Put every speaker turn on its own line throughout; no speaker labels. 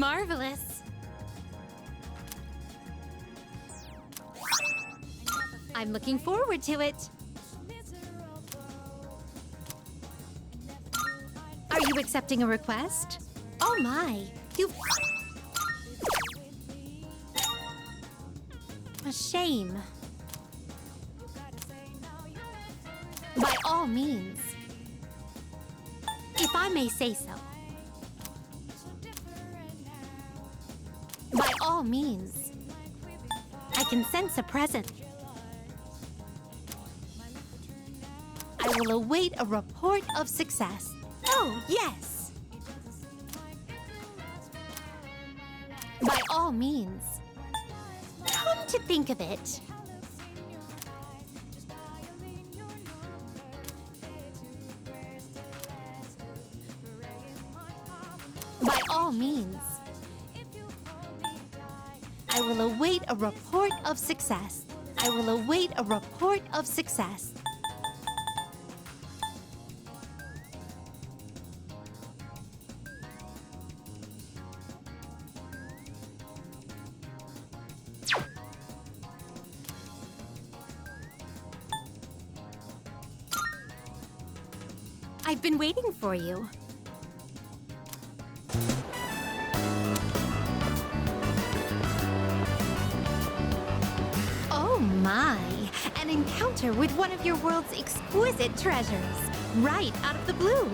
Marvelous! I'm looking forward to it. Are you accepting a request? Oh my, you've... A shame. By all means. If I may say so. By all means. I can sense a present. I will await a report of success. Oh, yes! By all means. Come to think of it. By all means. I will await a report of success. I will await a report of success. I've been waiting for you. Oh my! An encounter with one of your world's exquisite treasures, right out of the blue.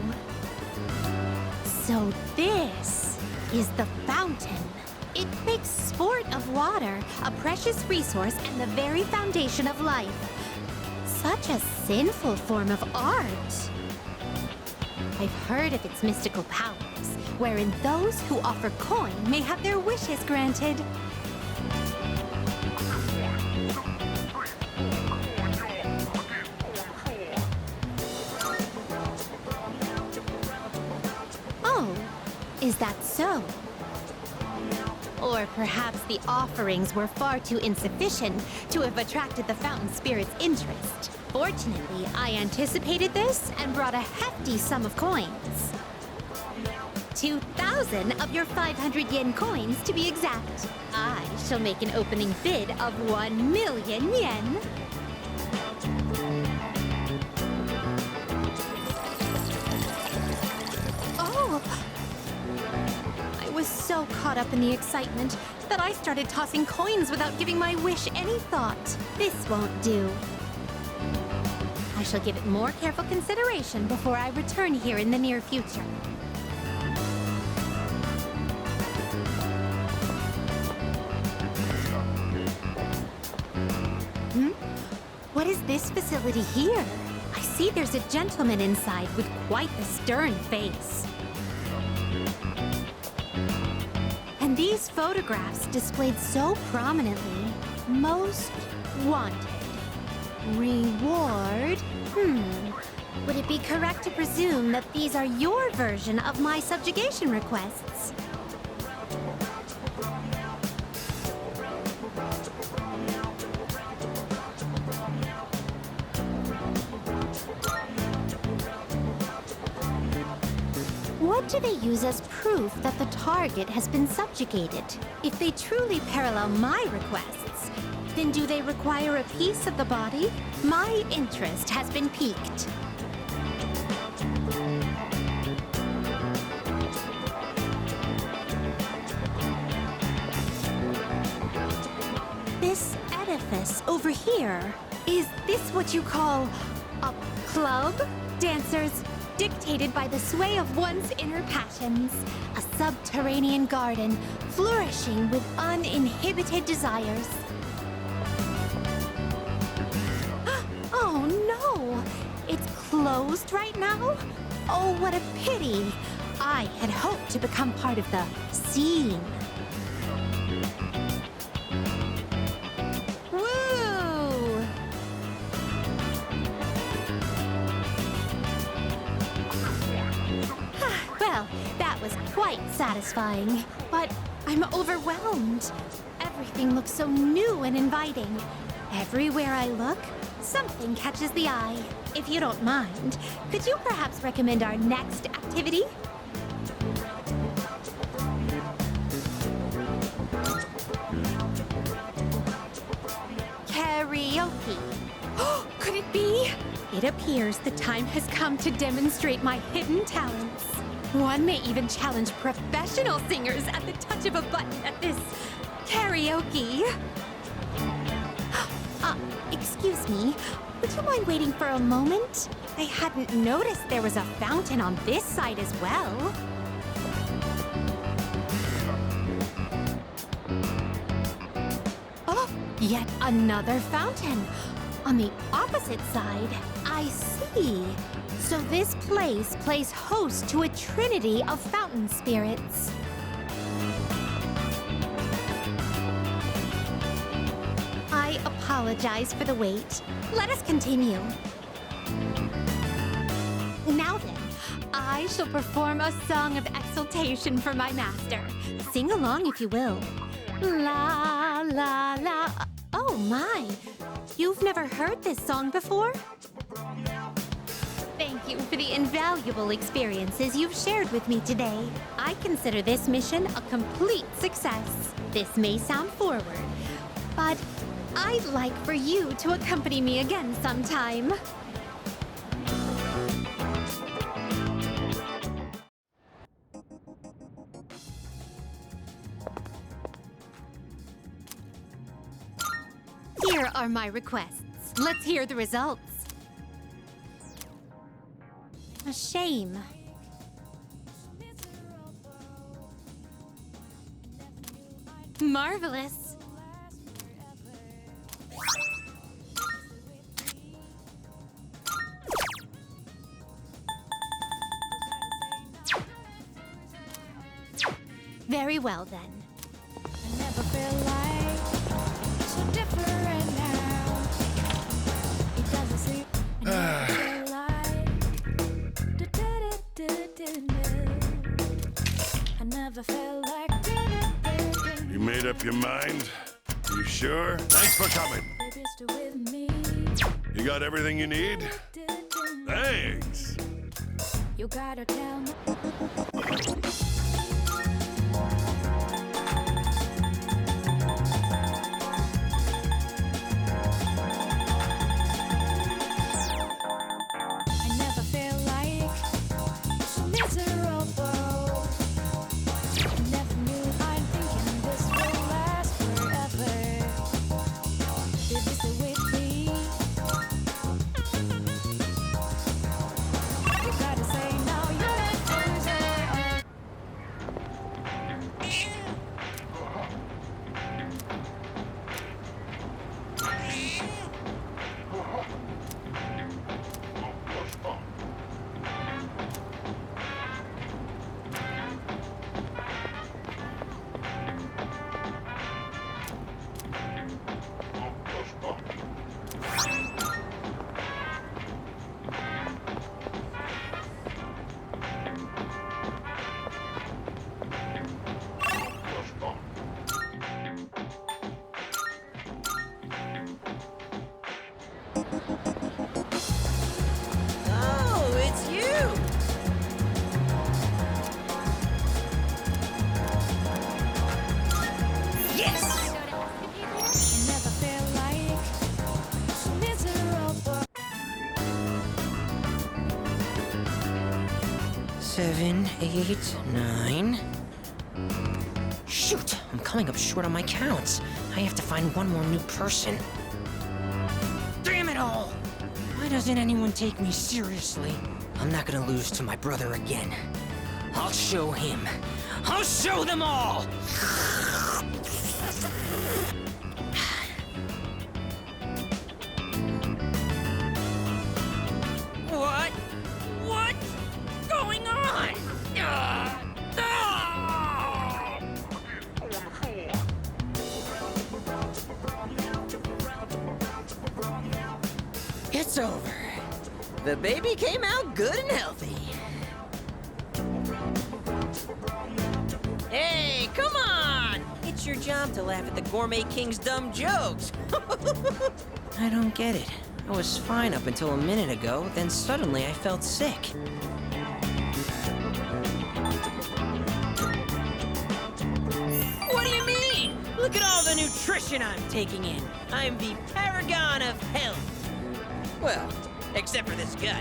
So this is the fountain. It makes sport of water, a precious resource and the very foundation of life. Such a sinful form of art. I've heard of its mystical powers, wherein those who offer coin may have their wishes granted. Oh, is that so? Or perhaps the offerings were far too insufficient to have attracted the fountain spirit's interest. Fortunately, I anticipated this and brought a hefty sum of coins. 2,000 of your 500 yen coins, to be exact. I shall make an opening bid of 1 million yen. Oh! I was so caught up in the excitement that I started tossing coins without giving my wish any thought. This won't do. I shall give it more careful consideration before I return here in the near future. What is this facility here? I see there's a gentleman inside with quite the stern face. And these photographs displayed so prominently. Most wanted. Reward? Would it be correct to presume that these are your version of my subjugation requests? What do they use as proof that the target has been subjugated? If they truly parallel my requests, then do they require a piece of the body? My interest has been piqued. This edifice over here, is this what you call a club? Dancers dictated by the sway of one's inner passions. A subterranean garden flourishing with uninhibited desires. Oh no! It's closed right now? Oh, what a pity! I had hoped to become part of the scene. Woo! Well, that was quite satisfying, but I'm overwhelmed. Everything looks so new and inviting. Everywhere I look, something catches the eye. If you don't mind, could you perhaps recommend our next activity? karaoke.
Could it be?
It appears the time has come to demonstrate my hidden talents. One may even challenge professional singers at the touch of a button at this karaoke. Excuse me. Would you mind waiting for a moment? I hadn't noticed there was a fountain on this side as well. Oh, yet another fountain. On the opposite side, I see. So this place plays host to a trinity of fountain spirits. I apologize for the wait. Let us continue. Now then, I shall perform a song of exultation for my master. Sing along if you will. La, la, la. Oh my, you've never heard this song before? Thank you for the invaluable experiences you've shared with me today. I consider this mission a complete success. This may sound forward, but I'd like for you to accompany me again sometime. Here are my requests. Let's hear the results. A shame. Marvelous. Very well then.
I never feel like so different now. It doesn't seem I never feel like I never felt like
You made up your mind? You sure? Thanks for coming.
Baby, stay with me.
You got everything you need? Thanks.
You gotta tell me. I never feel like so miserable. Never knew I'm thinking this will last forever. Baby, stay with me. You gotta say now you're not loser.
Oh, it's you! Yes!
I never feel like so miserable.
7, 8, 9. Shoot! I'm coming up short on my counts. I have to find one more new person. Damn it all! Why doesn't anyone take me seriously? I'm not gonna lose to my brother again. I'll show him. I'll show them all! What? What's going on? Ah! It's over. The baby came out good and healthy. Hey, come on! It's your job to laugh at the Gourmet King's dumb jokes. I don't get it. I was fine up until a minute ago, then suddenly I felt sick. What do you mean? Look at all the nutrition I'm taking in. I'm the paragon of health. Well, except for this gut.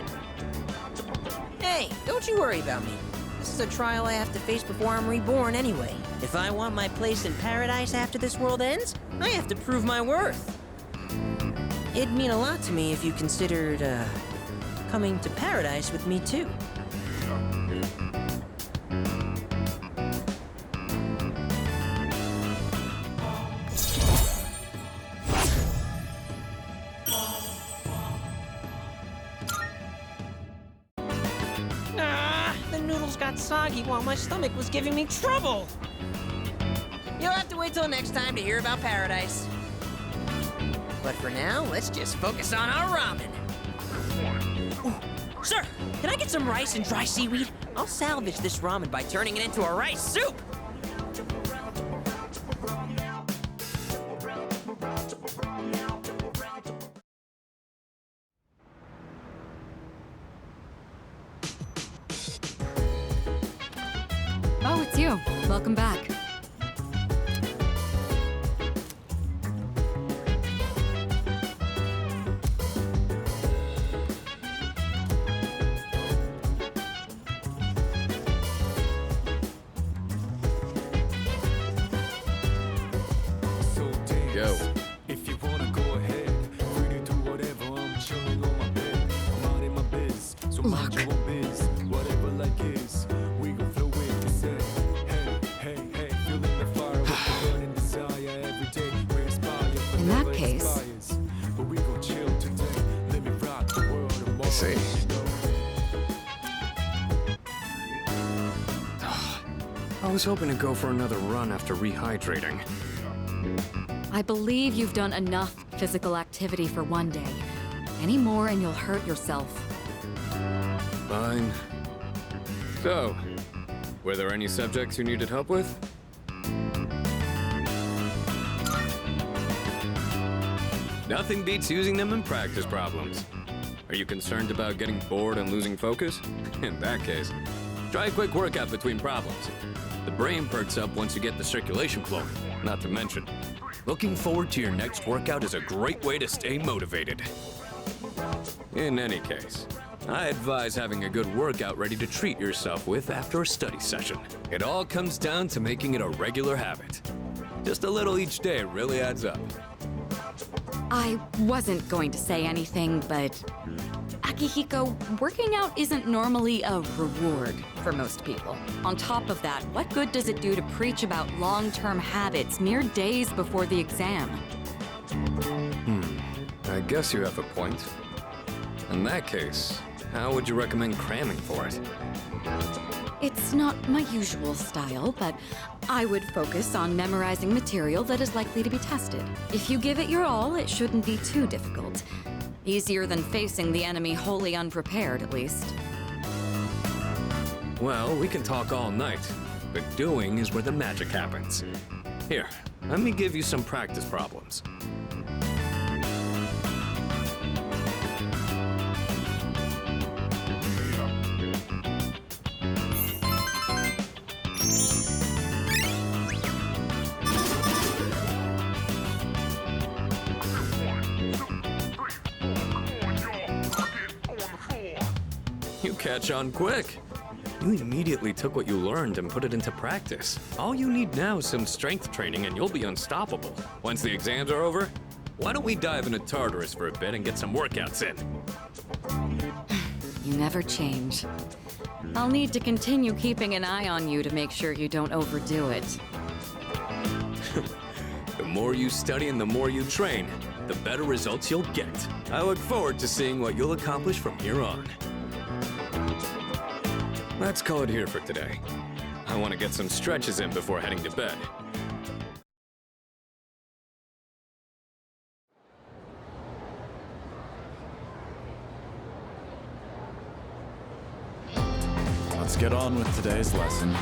Hey, don't you worry about me. This is a trial I have to face before I'm reborn anyway. If I want my place in paradise after this world ends, I have to prove my worth. It'd mean a lot to me if you considered, coming to paradise with me too. The noodles got soggy while my stomach was giving me trouble. You'll have to wait till next time to hear about paradise. But for now, let's just focus on our ramen. Ooh, sir, can I get some rice and dry seaweed? I'll salvage this ramen by turning it into a rice soup.
Oh, it's you. Welcome back.
Go.
If you wanna go ahead, free to do whatever. I'm chilling on my bed. I'm out in my biz, so mind your own biz. Whatever like is, we gon' flow with the set. Hey, hey, hey, feeling the fire with the burning desire every day. We inspire, but
In that
never
case-
expires. But we gon' chill today. Let me rock the world tomorrow.
I see.
I was hoping to go for another run after rehydrating.
I believe you've done enough physical activity for one day. Any more and you'll hurt yourself.
Fine. So, were there any subjects you needed help with? Nothing beats using them in practice problems. Are you concerned about getting bored and losing focus? In that case, try a quick workout between problems. The brain perks up once you get the circulation flowing. Not to mention, looking forward to your next workout is a great way to stay motivated. In any case, I advise having a good workout ready to treat yourself with after a study session. It all comes down to making it a regular habit. Just a little each day really adds up.
I wasn't going to say anything, but Akihiko, working out isn't normally a reward for most people. On top of that, what good does it do to preach about long-term habits mere days before the exam?
I guess you have a point. In that case, how would you recommend cramming for it?
It's not my usual style, but I would focus on memorizing material that is likely to be tested. If you give it your all, it shouldn't be too difficult. Easier than facing the enemy wholly unprepared, at least.
Well, we can talk all night, but doing is where the magic happens. Here, let me give you some practice problems. You catch on quick. You immediately took what you learned and put it into practice. All you need now is some strength training and you'll be unstoppable. Once the exams are over, why don't we dive into Tartarus for a bit and get some workouts in?
You never change. I'll need to continue keeping an eye on you to make sure you don't overdo it.
The more you study and the more you train, the better results you'll get. I look forward to seeing what you'll accomplish from here on. Let's call it here for today. I want to get some stretches in before heading to bed.
Let's get on with today's lesson.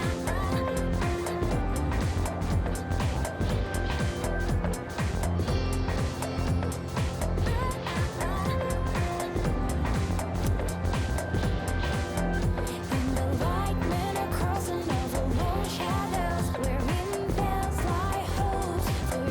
In the light, men are crossing over lone shadows, wherein bells lie hopes for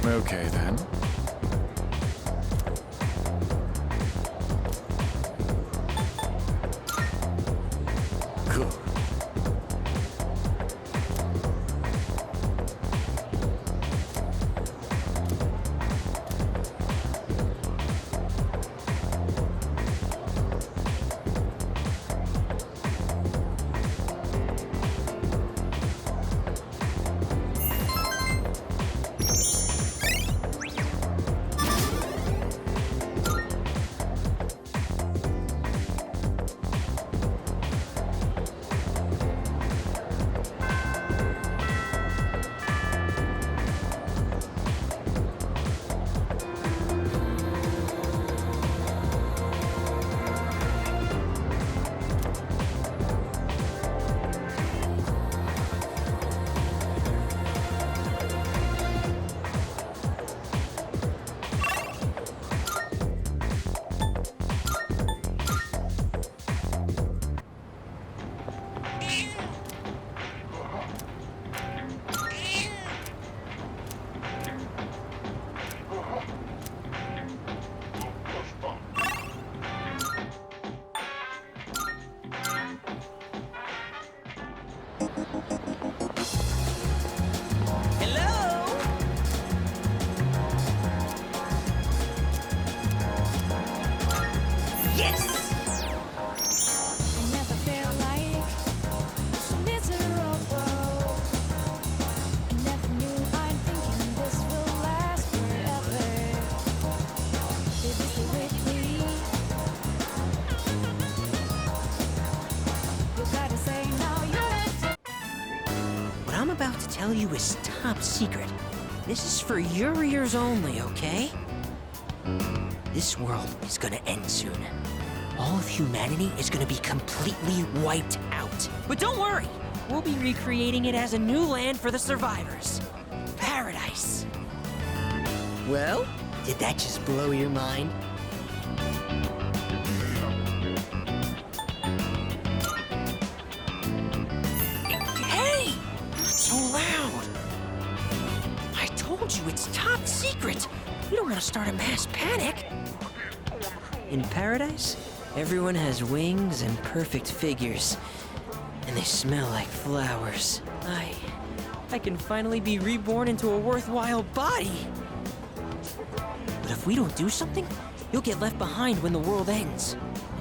Okay, then. Cool.
I never felt like so miserable. I never knew I'm thinking this will last forever. Baby, stay with me. You gotta say now you're
What I'm about to tell you is top secret. This is for your ears only, okay? This world is gonna end soon. All of humanity is gonna be completely wiped out. But don't worry, we'll be recreating it as a new land for the survivors. Paradise. Well, did that just blow your mind? Hey! Not so loud! I told you it's top secret! You don't want to start a mass panic! In paradise, everyone has wings and perfect figures. And they smell like flowers. I can finally be reborn into a worthwhile body! But if we don't do something, you'll get left behind when the world ends.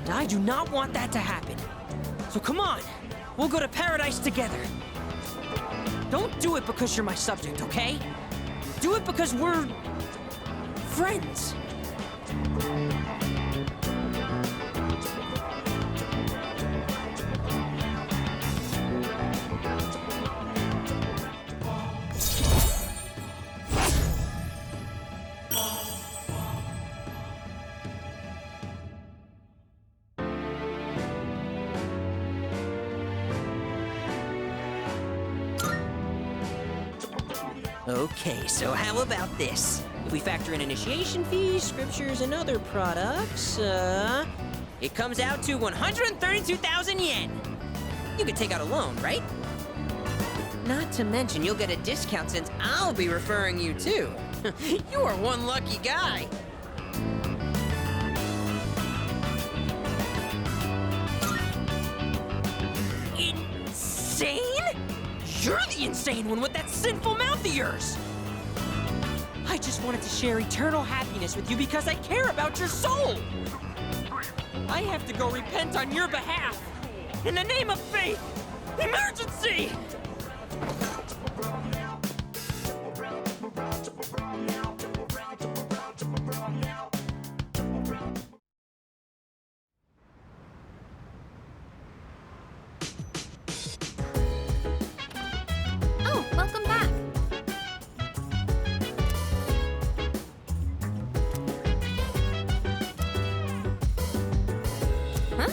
And I do not want that to happen. So come on, we'll go to paradise together. Don't do it because you're my subject, okay? Do it because we're friends. Okay, so how about this? If we factor in initiation fees, scriptures, and other products, it comes out to 132,000 yen. You could take out a loan, right? Not to mention you'll get a discount since I'll be referring you too. You are one lucky guy. Insane? You're the insane one with that sinful mouth of yours! I just wanted to share eternal happiness with you because I care about your soul! I have to go repent on your behalf! In the name of faith! Emergency!
Oh, welcome back. Huh?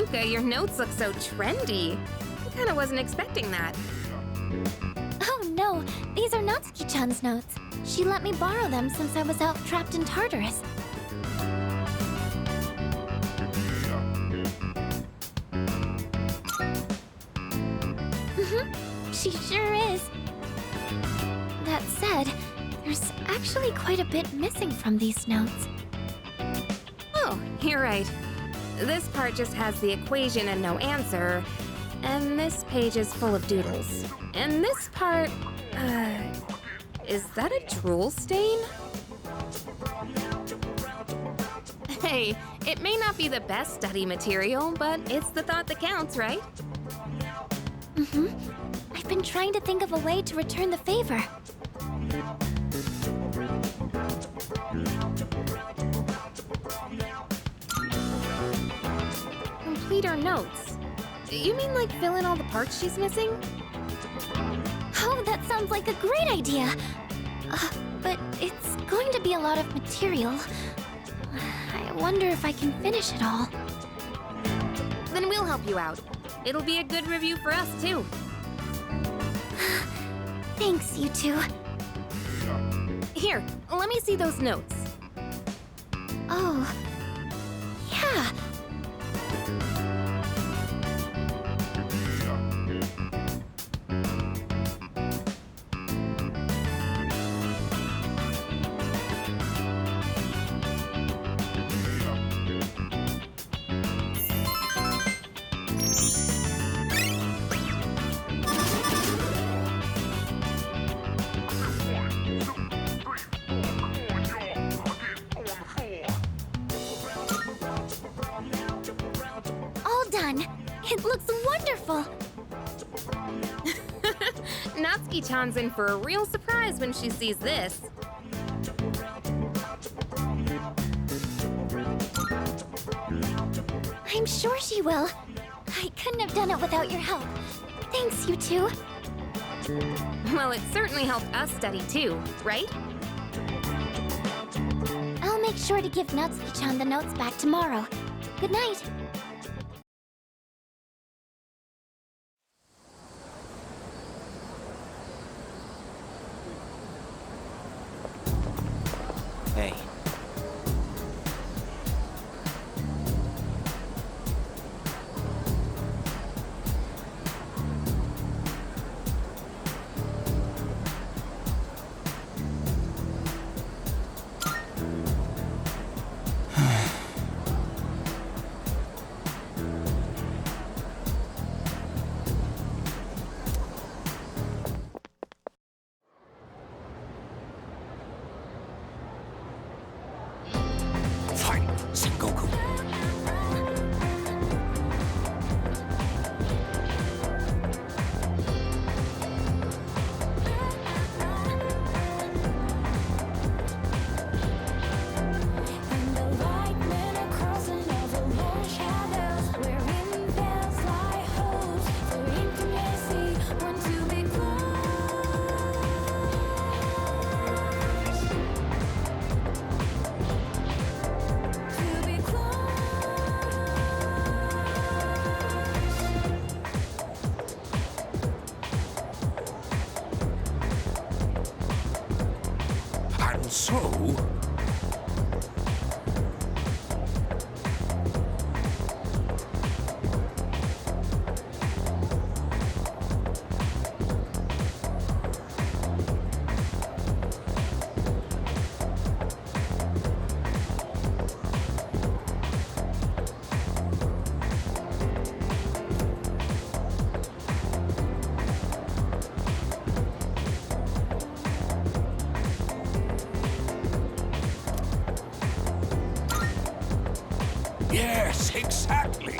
Shizuka, your notes look so trendy. I kinda wasn't expecting that.
Oh no, these are Natsuki-chan's notes. She let me borrow them since I was out trapped in Tartarus. She sure is. That said, there's actually quite a bit missing from these notes.
Oh, you're right. This part just has the equation and no answer, and this page is full of doodles. And this part, is that a drool stain? Hey, it may not be the best study material, but it's the thought that counts, right?
I've been trying to think of a way to return the favor.
Complete her notes. You mean like fill in all the parts she's missing?
Oh, that sounds like a great idea. But it's going to be a lot of material. I wonder if I can finish it all.
Then we'll help you out. It'll be a good review for us, too.
Thanks, you two.
Here, let me see those notes.
Oh, yeah. It looks wonderful!
Natsuki-chan's in for a real surprise when she sees this.
I'm sure she will. I couldn't have done it without your help. Thanks, you two.
Well, it certainly helped us study too, right?
I'll make sure to give Natsuki-chan the notes back tomorrow. Good night.
Hey. Fine, Sengoku.
And the light men are crossing over long shadows, wherein there's lie holes for intimacy, want to be
And so, yes, exactly.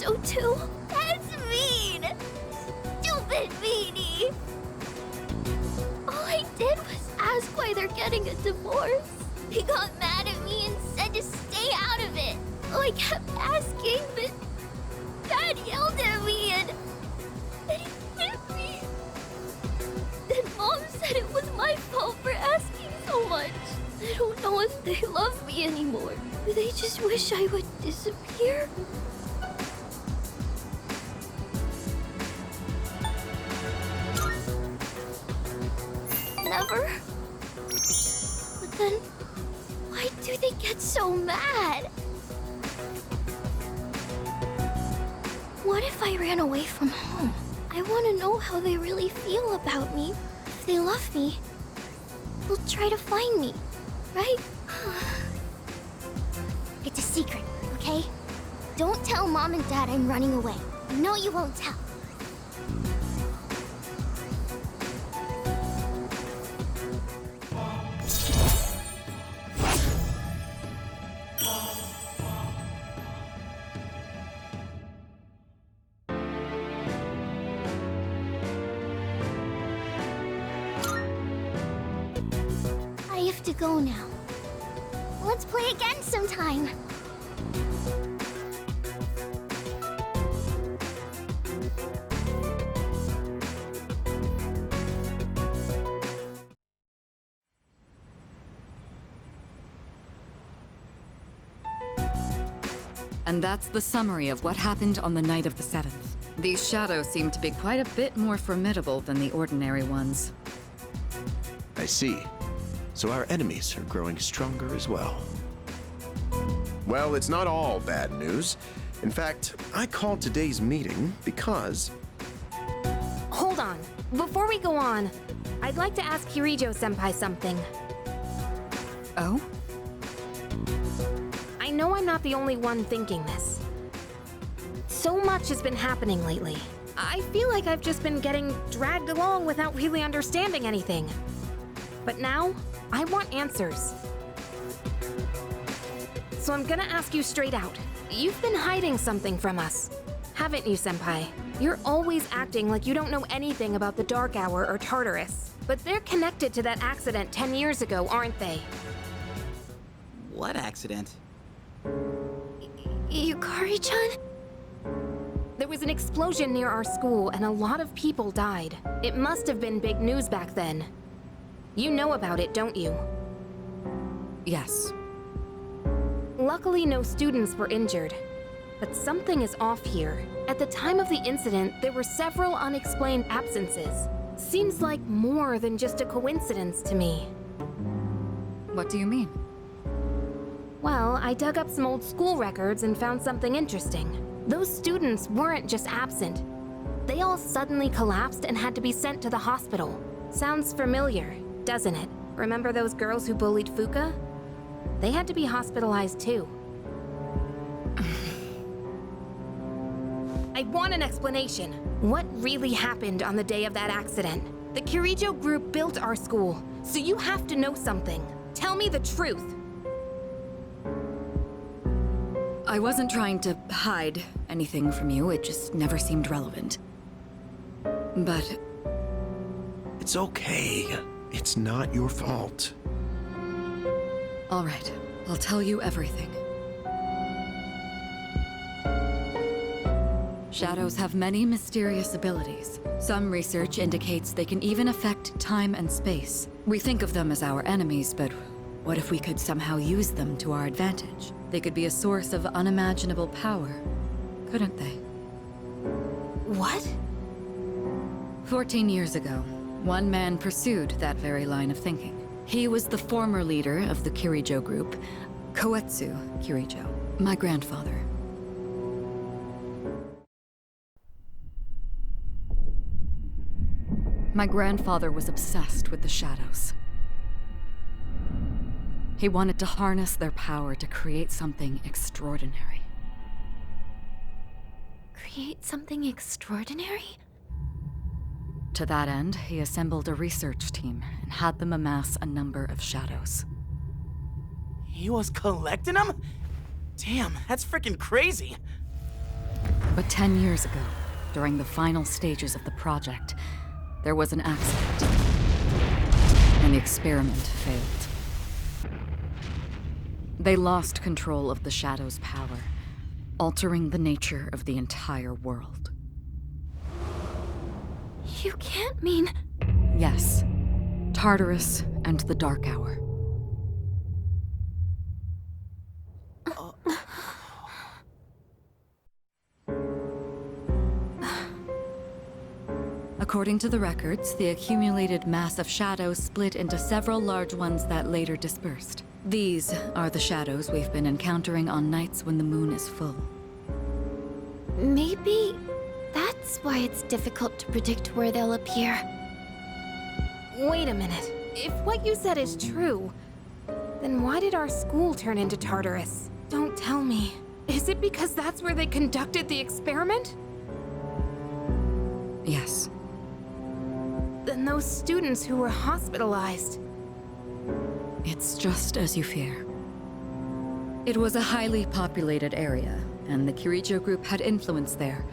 so too? That's mean! Stupid meanie! All I did was ask why they're getting a divorce. He got mad at me and said to stay out of it. I kept asking, but Dad yelled at me and he hit me. Then Mom said it was my fault for asking so much. I don't know if they love me anymore. They just wish I would disappear. Never. But then, why do they get so mad? What if I ran away from home? I want to know how they really feel about me. If they love me, they'll try to find me, right? It's a secret, okay? Don't tell Mom and Dad I'm running away. No, you won't tell. I have to go now. Let's play again sometime.
And that's the summary of what happened on the night of the 7th. These shadows seem to be quite a bit more formidable than the ordinary ones.
I see. So our enemies are growing stronger as well. Well, it's not all bad news. In fact, I called today's meeting because...
Hold on. Before we go on, I'd like to ask Kirijo-senpai something.
Oh?
I know I'm not the only one thinking this. So much has been happening lately. I feel like I've just been getting dragged along without really understanding anything. But now, I want answers. So I'm gonna ask you straight out. You've been hiding something from us, haven't you, Senpai? You're always acting like you don't know anything about the Dark Hour or Tartarus. But they're connected to that accident 10 years ago, aren't they?
What accident?
Yukari-chan? There was an explosion near our school and a lot of people died. It must have been big news back then. You know about it, don't you?
Yes.
Luckily, no students were injured. But something is off here. At the time of the incident, there were several unexplained absences. Seems like more than just a coincidence to me.
What do you mean?
Well, I dug up some old school records and found something interesting. Those students weren't just absent. They all suddenly collapsed and had to be sent to the hospital. Sounds familiar, doesn't it? Remember those girls who bullied Fuka? They had to be hospitalized too. I want an explanation. What really happened on the day of that accident? The Kirijo group built our school, so you have to know something. Tell me the truth.
I wasn't trying to hide anything from you, it just never seemed relevant. But...
It's okay. It's not your fault.
all right, I'll tell you everything. Shadows have many mysterious abilities. Some research indicates they can even affect time and space. We think of them as our enemies, but what if we could somehow use them to our advantage? They could be a source of unimaginable power, couldn't they?
What?
14 years ago, one man pursued that very line of thinking. He was the former leader of the Kirijo group, Koetsu Kirijo, my grandfather. My grandfather was obsessed with the shadows. He wanted to harness their power to create something extraordinary.
Create something extraordinary?
To that end, he assembled a research team and had them amass a number of shadows.
He was collecting them? Damn, that's freaking crazy.
But 10 years ago, during the final stages of the project, there was an accident. And the experiment failed. They lost control of the Shadow's power, altering the nature of the entire world.
You can't mean...
Yes. Tartarus and the Dark Hour. According to the records, the accumulated mass of shadows split into several large ones that later dispersed. These are the shadows we've been encountering on nights when the moon is full.
Maybe that's why it's difficult to predict where they'll appear.
Wait a minute. If what you said is true, then why did our school turn into Tartarus? Don't tell me. Is it because that's where they conducted the experiment?
Yes.
Then those students who were hospitalized...
It's just as you fear. It was a highly populated area, and the Kirijo group had influence there.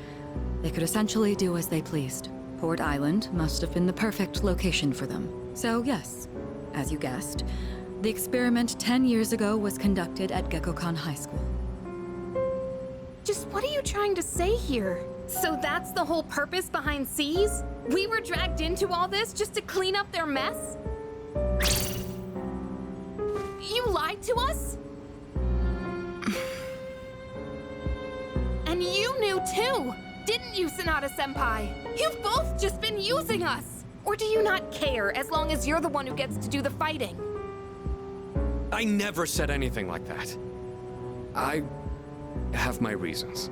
They could essentially do as they pleased. Port Island must have been the perfect location for them. So yes, as you guessed, the experiment 10 years ago was conducted at Gekkokan High School.
Just what are you trying to say here? So that's the whole purpose behind C's? We were dragged into all this just to clean up their mess? You lied to us? And you knew too, didn't you, Sanada-senpai? You've both just been using us! Or do you not care as long as you're the one who gets to do the fighting?
I never said anything like that. I have my reasons.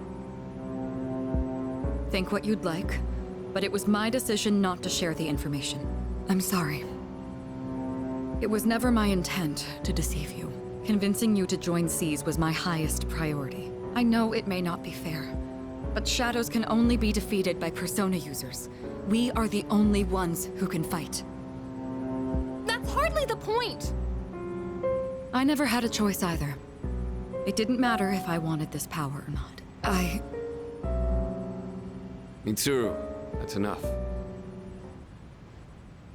Think what you'd like, but it was my decision not to share the information. I'm sorry. It was never my intent to deceive you. Convincing you to join C's was my highest priority. I know it may not be fair, but shadows can only be defeated by persona users. We are the only ones who can fight.
That's hardly the point!
I never had a choice either. It didn't matter if I wanted this power or not.
Mitsuru, that's enough.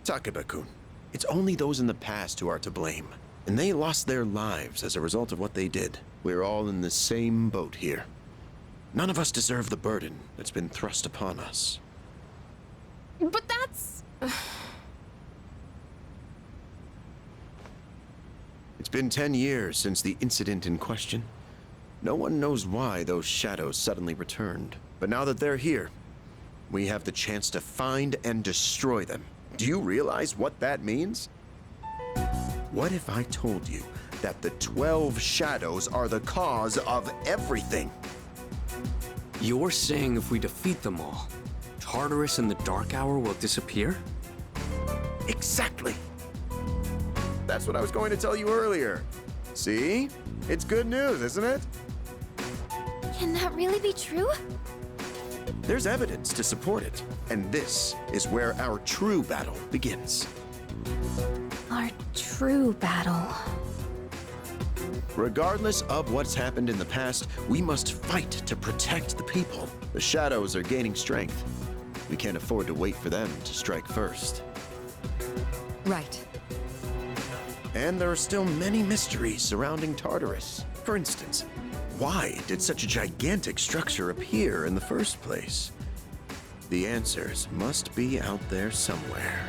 Takeba-kun, it's only those in the past who are to blame. And they lost their lives as a result of what they did. We're all in the same boat here. None of us deserve the burden that's been thrust upon us.
But that's...
It's been 10 years since the incident in question. No one knows why those shadows suddenly returned. But now that they're here, we have the chance to find and destroy them. Do you realize what that means? What if I told you that the 12 shadows are the cause of everything?
You're saying if we defeat them all, Tartarus and the Dark Hour will disappear?
Exactly. That's what I was going to tell you earlier. See? It's good news, isn't it?
Can that really be true?
There's evidence to support it, and this is where our true battle begins.
Our true battle.
Regardless of what's happened in the past, we must fight to protect the people. The shadows are gaining strength. We can't afford to wait for them to strike first.
Right.
And there are still many mysteries surrounding Tartarus. For instance, why did such a gigantic structure appear in the first place? The answers must be out there somewhere.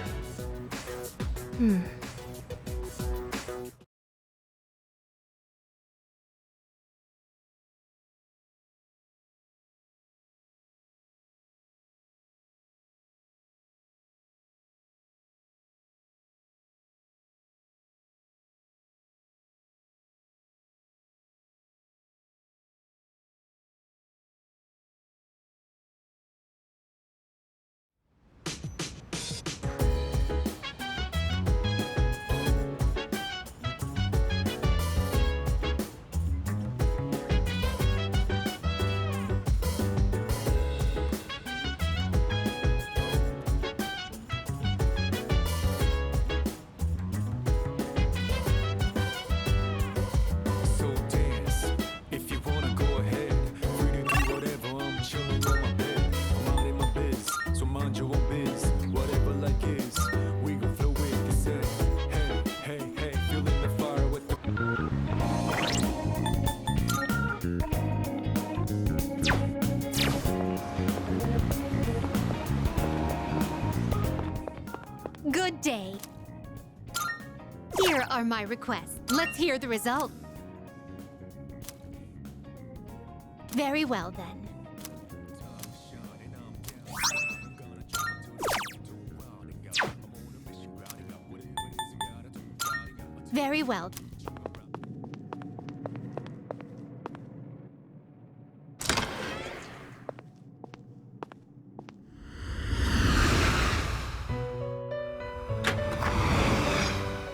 Good day. Here are my requests. Let's hear the result. Very well, then. Very well.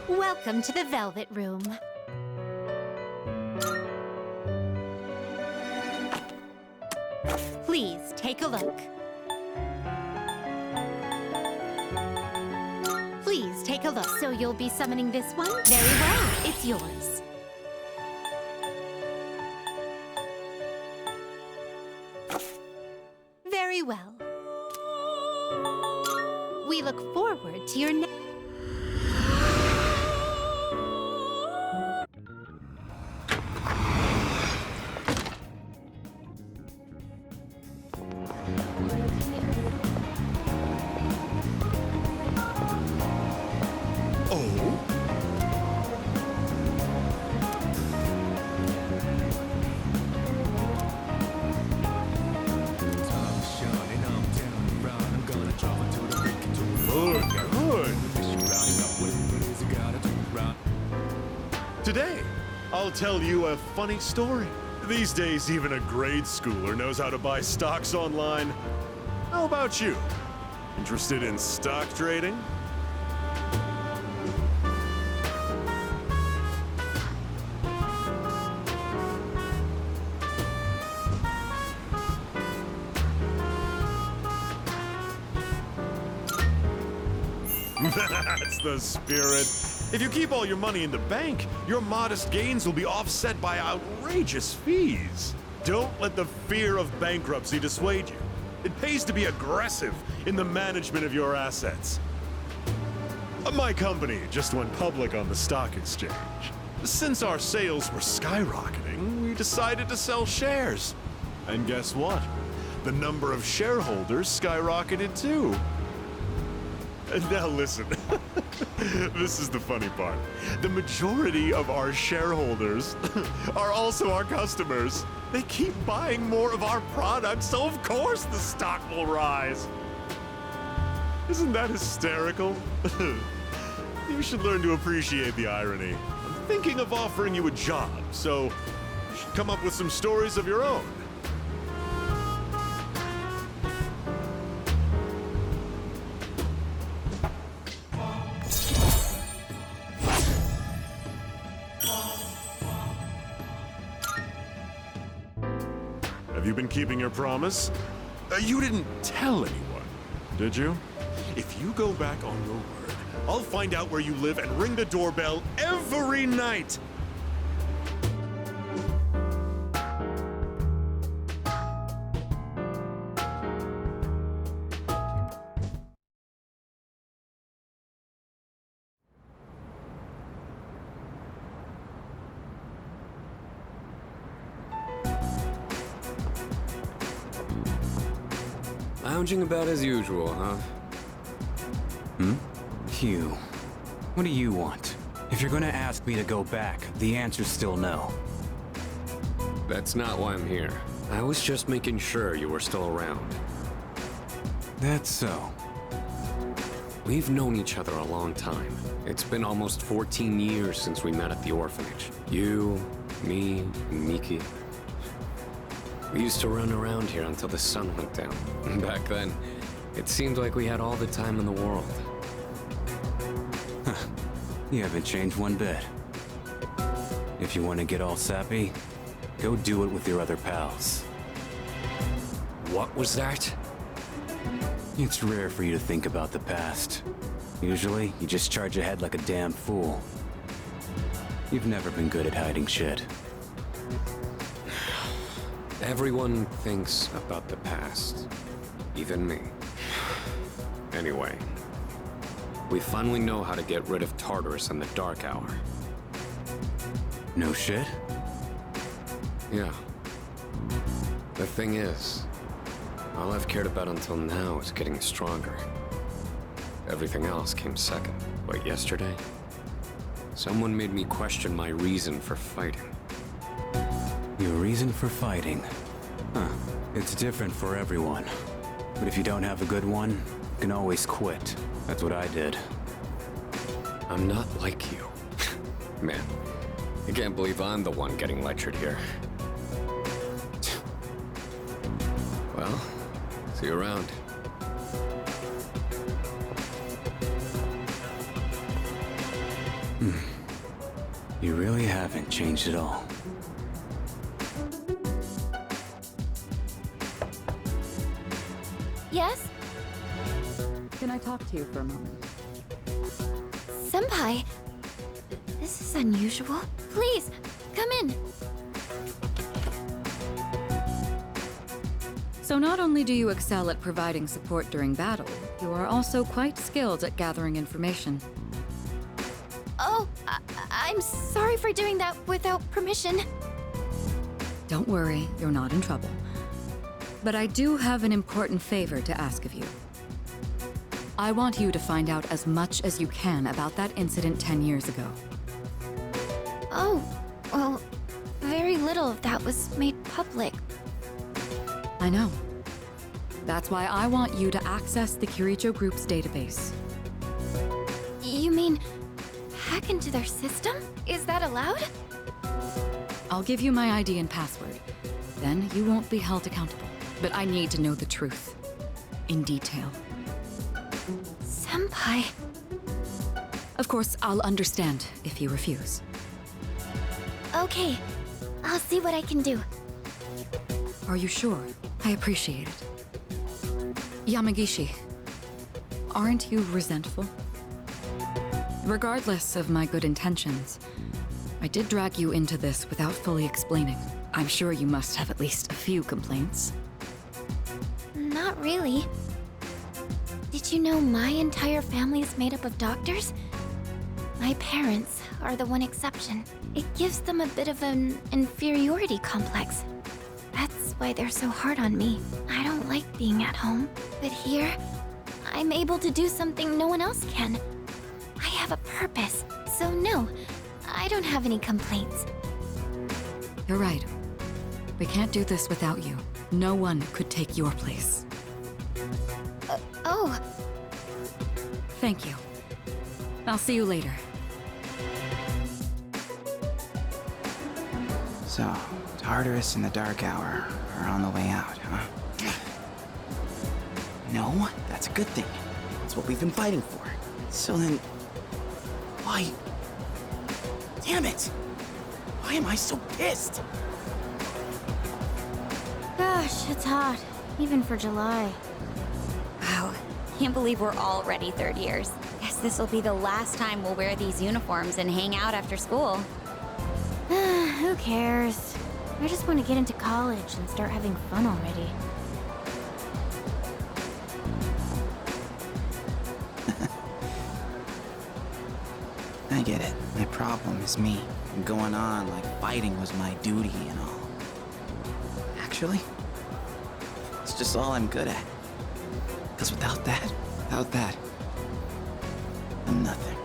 Welcome to the Velvet Room. Please take a look. Please take a look. So you'll be summoning this one? Very well. It's yours. Very well. We look forward to your next.
Today, I'll tell you a funny story. These days, even a grade schooler knows how to buy stocks online. How about you? Interested in stock trading? That's the spirit. If you keep all your money in the bank, your modest gains will be offset by outrageous fees. Don't let the fear of bankruptcy dissuade you. It pays to be aggressive in the management of your assets. My company just went public on the stock exchange. Since our sales were skyrocketing, we decided to sell shares. And guess what? The number of shareholders skyrocketed too. Now listen, this is the funny part. The majority of our shareholders are also our customers. They keep buying more of our products, so of course the stock will rise. Isn't that hysterical? You should learn to appreciate the irony. I'm thinking of offering you a job, so you should come up with some stories of your own. Have you been keeping your promise? You didn't tell anyone, did you? If you go back on your word, I'll find out where you live and ring the doorbell every night.
Lounging about as usual, huh?
Hugh, what do you want? If you're gonna ask me to go back, the answer's still no.
That's not why I'm here. I was just making sure you were still around.
That's so.
We've known each other a long time. It's been almost 14 years since we met at the orphanage. You, me, and Miki. We used to run around here until the sun went down. Back then, it seemed like we had all the time in the world.
You haven't changed one bit. If you want to get all sappy, go do it with your other pals.
What was that?
It's rare for you to think about the past. Usually, you just charge ahead like a damn fool. You've never been good at hiding shit.
Everyone thinks about the past. Even me. Anyway, we finally know how to get rid of Tartarus in the Dark Hour.
No shit?
Yeah. The thing is, all I've cared about until now is getting stronger. Everything else came second. But yesterday, someone made me question my reason for fighting.
Your reason for fighting? Huh. It's different for everyone. But if you don't have a good one, you can always quit. That's what I did.
I'm not like you. Man, I can't believe I'm the one getting lectured here. Well, see you around.
You really haven't changed at all.
Yes?
Can I talk to you for a moment?
Senpai, this is unusual. Please, come in.
So not only do you excel at providing support during battle, you are also quite skilled at gathering information.
Oh, I'm sorry for doing that without permission.
Don't worry, you're not in trouble. But I do have an important favor to ask of you. I want you to find out as much as you can about that incident 10 years ago.
Oh, well, very little of that was made public.
I know. That's why I want you to access the Kirijo Group's database.
You mean hack into their system? Is that allowed?
I'll give you my ID and password. Then you won't be held accountable. But I need to know the truth. In detail.
Senpai.
Of course, I'll understand if you refuse.
Okay, I'll see what I can do.
Are you sure? I appreciate it. Yamagishi, aren't you resentful? Regardless of my good intentions, I did drag you into this without fully explaining. I'm sure you must have at least a few complaints.
Not really. Did you know my entire family is made up of doctors? My parents are the one exception. It gives them a bit of an inferiority complex. That's why they're so hard on me. I don't like being at home. But here, I'm able to do something no one else can. I have a purpose, so no, I don't have any complaints.
You're right. We can't do this without you. No one could take your place.
Oh,
Thank you. I'll see you later.
So, Tartarus and the Dark Hour are on the way out, huh? No, that's a good thing. That's what we've been fighting for. So then, why? Damn it! Why am I so pissed?
Gosh, it's hot. Even for July.
Wow, can't believe we're already third years. Guess this will be the last time we'll wear these uniforms and hang out after school.
Who cares? I just want to get into college and start having fun already.
I get it. My problem is me. I'm going on like fighting was my duty and all. Actually, it's just all I'm good at. Because without that, I'm nothing.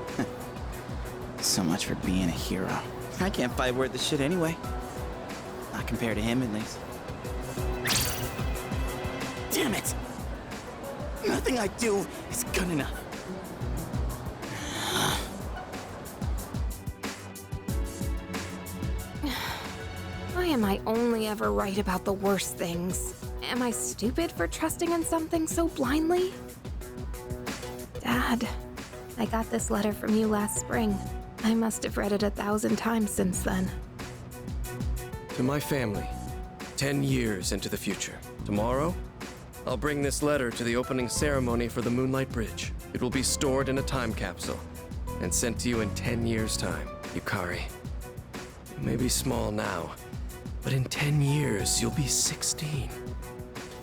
So much for being a hero. I can't fight worth the shit anyway. Not compared to him, at least. Damn it! Nothing I do is good enough.
Why am I only ever right about the worst things? Am I stupid for trusting in something so blindly? Dad, I got this letter from you last spring. I must have read it 1,000 times since then.
To my family, 10 years into the future. Tomorrow, I'll bring this letter to the opening ceremony for the Moonlight Bridge. It will be stored in a time capsule and sent to you in 10 years' time. Yukari, you may be small now, but in 10 years, you'll be 16.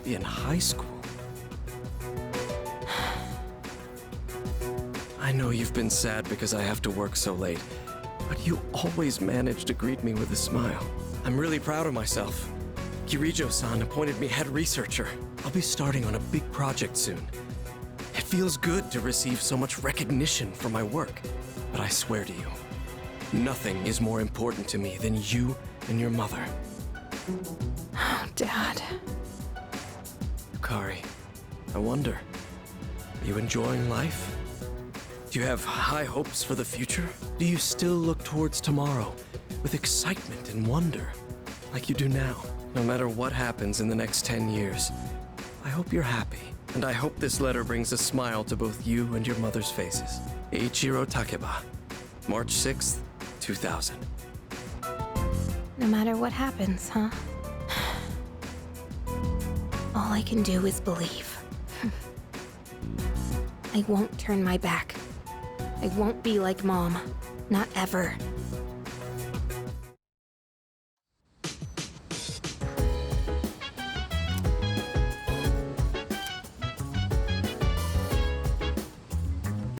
Be in high school. I know you've been sad because I have to work so late, but you always manage to greet me with a smile. I'm really proud of myself. Kirijo-san appointed me head researcher. I'll be starting on a big project soon. It feels good to receive so much recognition for my work. But I swear to you, nothing is more important to me than you and your mother.
Oh, Dad.
Yukari, I wonder, are you enjoying life? Do you have high hopes for the future? Do you still look towards tomorrow with excitement and wonder, like you do now? No matter what happens in the next 10 years, I hope you're happy. And I hope this letter brings a smile to both you and your mother's faces. Eiichiro Takeba, March 6th, 2000.
No matter what happens, huh? All I can do is believe. I won't turn my back. I won't be like Mom. Not ever.